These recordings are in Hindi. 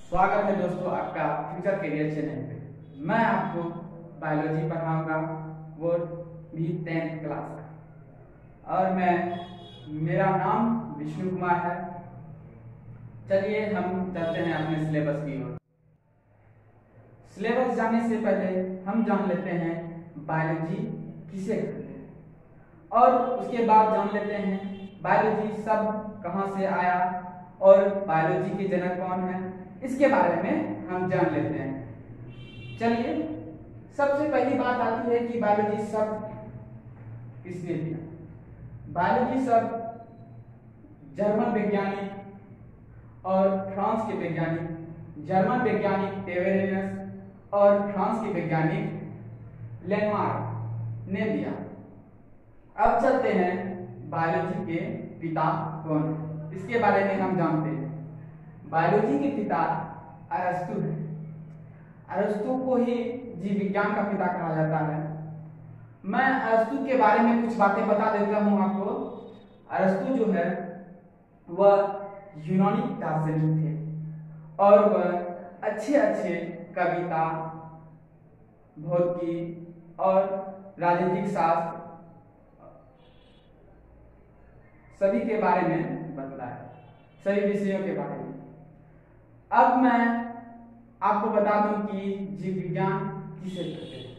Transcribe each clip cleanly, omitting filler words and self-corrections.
स्वागत है दोस्तों आपका फ्यूचर करियर चैनल पे। मैं आपको बायोलॉजी पढ़ाऊंगा, वो भी 10th क्लास का। और मेरा नाम विष्णु कुमार है। चलिए हम चलते हैं अपने सिलेबस की ओर। सिलेबस जानने से पहले हम जान लेते हैं बायोलॉजी किसे कहते हैं, और उसके बाद जान लेते हैं बायोलॉजी शब्द कहाँ से आया और बायोलॉजी के जनक कौन है। इसके बारे में हम जान लेते हैं। चलिए, सबसे पहली बात आती है कि बायोलॉजी शब्द किसने दिया। बायोलॉजी शब्द जर्मन वैज्ञानिक और फ्रांस के वैज्ञानिक, जर्मन वैज्ञानिक टेवेरेनस और फ्रांस के वैज्ञानिक लेनमार्क ने दिया। अब चलते हैं बायोलॉजी के पिता कौन है, इसके बारे में हम जानते हैं। बायोलॉजी के पिता अरस्तु है। अरस्तु को ही जीव विज्ञान का पिता कहा जाता है। मैं अरस्तु के बारे में कुछ बातें बता देता हूं आपको। अरस्तु जो है वह यूनानी दार्शनिक थे और वह अच्छे कविता, भौतिकी और राजनीतिक शास्त्र सभी के बारे में बतलाया, सभी विषयों के बारे में। अब मैं आपको बता दूं कि जीव विज्ञान किसे कहते हैं।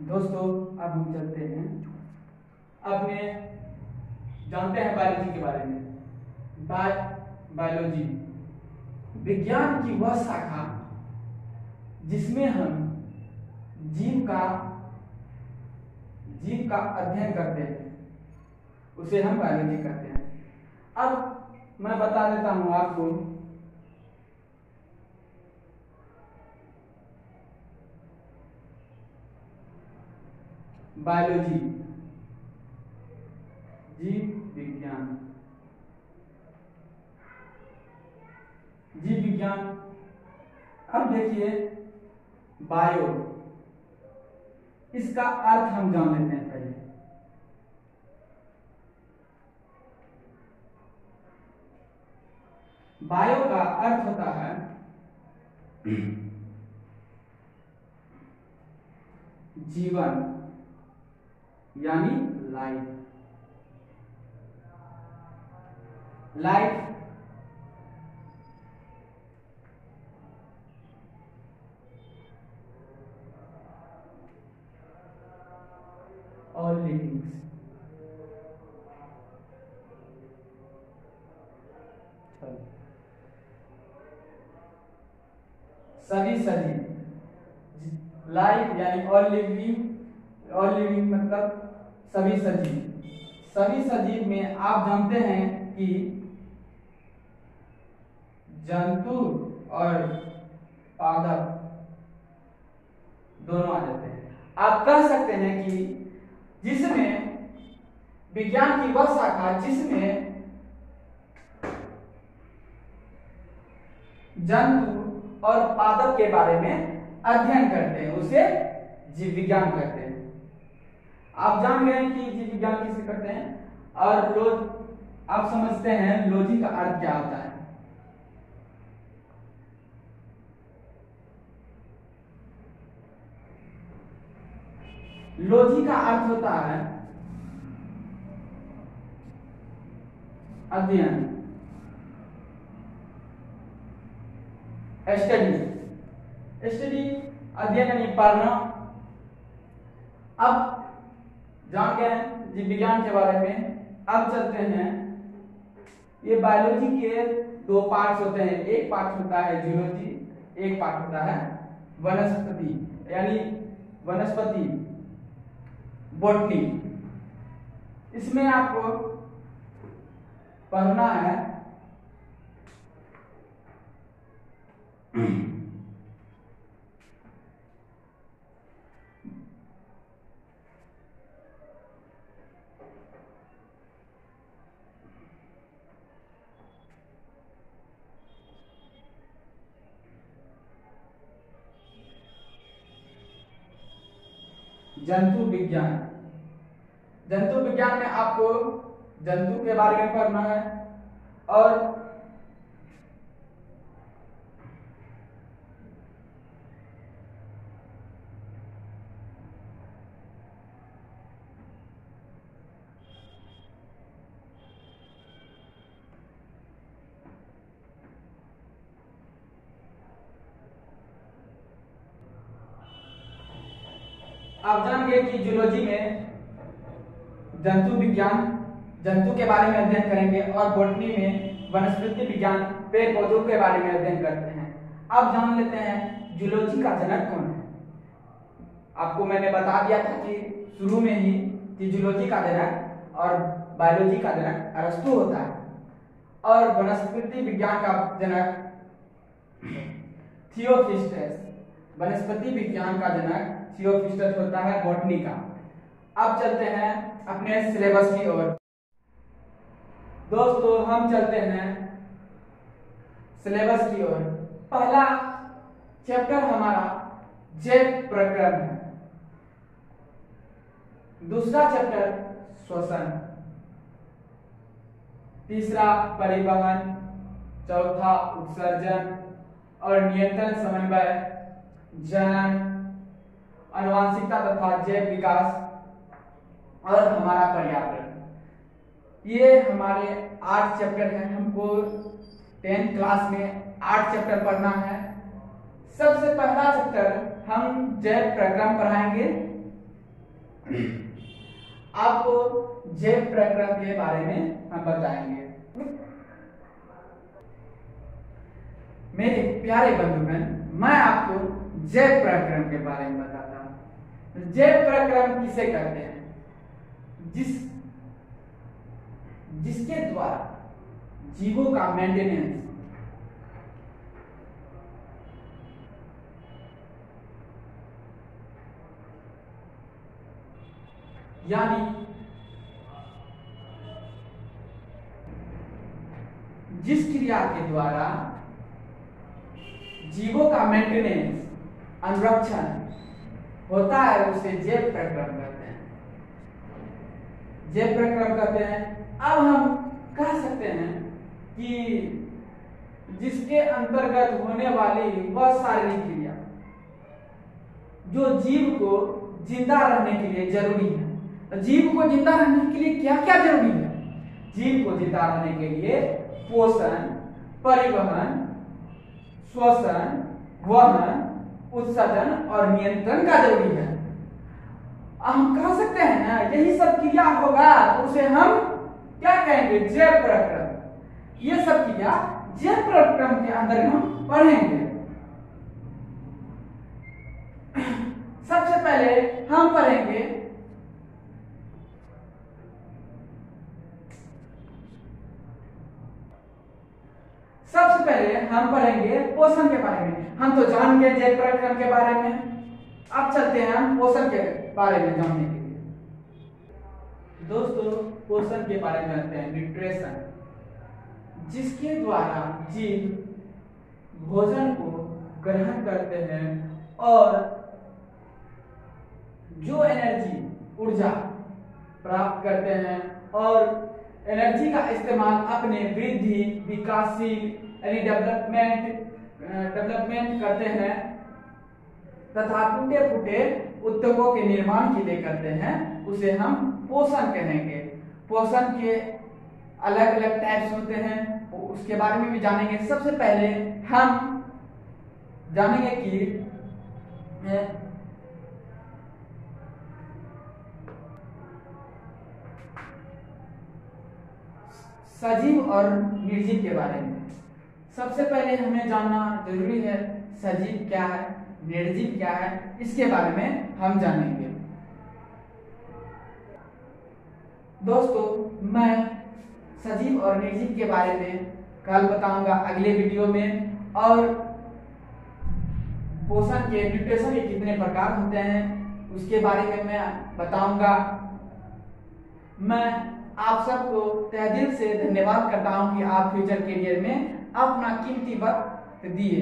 दोस्तों, अब हम चलते हैं अपने जानते हैं बायोलॉजी के बारे में। बायोलॉजी विज्ञान की वह शाखा जिसमें हम जीव का अध्ययन करते हैं, उसे हम बायोलॉजी कहते हैं। अब मैं बता देता हूं आपको बायोलॉजी जीव विज्ञान। जीव विज्ञान, अब देखिए बायो, इसका अर्थ हम जान लेते हैं पहले। बायो का अर्थ होता है जीवन, यानी लाइफ। लाइफ और लिविंग्स। सभी सजीव, लाइफ यानी ऑल लिविंग मतलब सभी सजीव। सभी सजीव में आप जानते हैं कि जंतु और पादप दोनों आ जाते हैं। आप कह सकते हैं कि जिसमें विज्ञान की वह शाखा जिसमें जंतु और पादप के बारे में अध्ययन करते हैं, उसे जीव विज्ञान कहते हैं। आप जान गए कि जीव विज्ञान किसे कहते हैं, और आप समझते हैं लॉजी का अर्थ क्या होता है। लॉजी का अर्थ होता है अध्ययन, स्टडी अध्ययन यानी पढ़ना। अब जान गए जीव विज्ञान के बारे में। अब चलते हैं, ये बायोलॉजी के दो पार्ट्स होते हैं। एक पार्ट होता है जूलॉजी, एक पार्ट होता है वनस्पति यानी वनस्पति बॉटनी। इसमें आपको पढ़ना है जंतु विज्ञान। जंतु विज्ञान में आपको जंतु के बारे में पढ़ना है और आप जानेंगे कि जूलॉजी में जंतु विज्ञान, जंतु के बारे में अध्ययन करेंगे और बॉटनी में वनस्पति विज्ञान, पेड़ पौधों के बारे में अध्ययन करते हैं। अब जान लेते हैं जूलॉजी का जनक कौन है। आपको मैंने बता दिया था कि शुरू में ही कि जूलॉजी का जनक और बायोलॉजी का जनक अरस्तु होता है और वनस्पति विज्ञान का जनक थियोफ्रिस्टस, वनस्पति विज्ञान का जनक थियोफ्रिस्टस होता है बॉटनी का। अब चलते हैं अपने सिलेबस की ओर। दोस्तों हम चलते हैं सिलेबस की ओर। पहला चैप्टर हमारा जैव प्रक्रम है, दूसरा चैप्टर श्वसन, तीसरा परिवहन, चौथा उत्सर्जन और नियंत्रण, समन्वय, जनन, आनुवंशिकता तथा जैव विकास और हमारा पर्यावरण। ये हमारे 8 चैप्टर हैं। हमको 10th क्लास में 8 चैप्टर पढ़ना है। सबसे पहला चैप्टर हम जैव प्रक्रम पढ़ाएंगे। आपको जैव प्रक्रम के बारे में हम बताएंगे। मेरे प्यारे बंधुगण, मैं आपको जैव प्रक्रम के बारे में बताता हूं। जैव प्रक्रम किसे कहते हैं? जिसके द्वारा जीवों का मेंटेनेंस, यानी जिस क्रिया के द्वारा जीवों का मेंटेनेंस, अनुरक्षण होता है उसे जैव प्रक्रम कहते हैं। जैव प्रक्रम कहते हैं। अब हम कह सकते हैं कि जिसके अंतर्गत होने वाली वह शारीरिक क्रिया जो जीव को जिंदा रहने के लिए जरूरी है। जीव को जिंदा रहने के लिए क्या क्या जरूरी है? जीव को जिंदा रहने के लिए पोषण, परिवहन, श्वसन, वहन, उत्सर्जन और नियंत्रण का जरूरी है। हम कह सकते हैं ना, यही सब क्रिया होगा तो उसे हम क्या कहेंगे? जैव प्रक्रम। ये सब क्रिया जैव प्रक्रम के अंदर हम पढ़ेंगे। सबसे पहले हम पढ़ेंगे पोषण के बारे में। हम तो जान गए जैव प्रक्रम के बारे में। अब चलते हैं हम पोषण के बारे में जानने के लिए। दोस्तों पोषण के बारे में जानते हैं। न्यूट्रिशन, जिसके द्वारा जीव भोजन को ग्रहण करते हैं और जो एनर्जी, ऊर्जा प्राप्त करते हैं और एनर्जी का इस्तेमाल अपने वृद्धि, विकासशील यानी डेवलपमेंट करते हैं तथा टूटे फूटे उत्तकों के निर्माण के लिए करते हैं, उसे हम पोषण कहेंगे। पोषण के अलग अलग टाइप्स होते हैं, उसके बारे में भी जानेंगे। सबसे पहले हम जानेंगे कि सजीव और निर्जीव के बारे में। सबसे पहले हमें जानना जरूरी है सजीव क्या है, निर्जीव क्या है, इसके बारे में हम जानेंगे। दोस्तों मैं सजीव और निर्जीव के बारे में कल बताऊंगा अगले वीडियो में, और पोषण के, न्यूट्रिशन के कितने प्रकार होते हैं उसके बारे में मैं बताऊंगा। मैं आप सबको तहे दिल से धन्यवाद करता हूं कि आप फ्यूचर करियर में अपना कीमती वक्त दिए।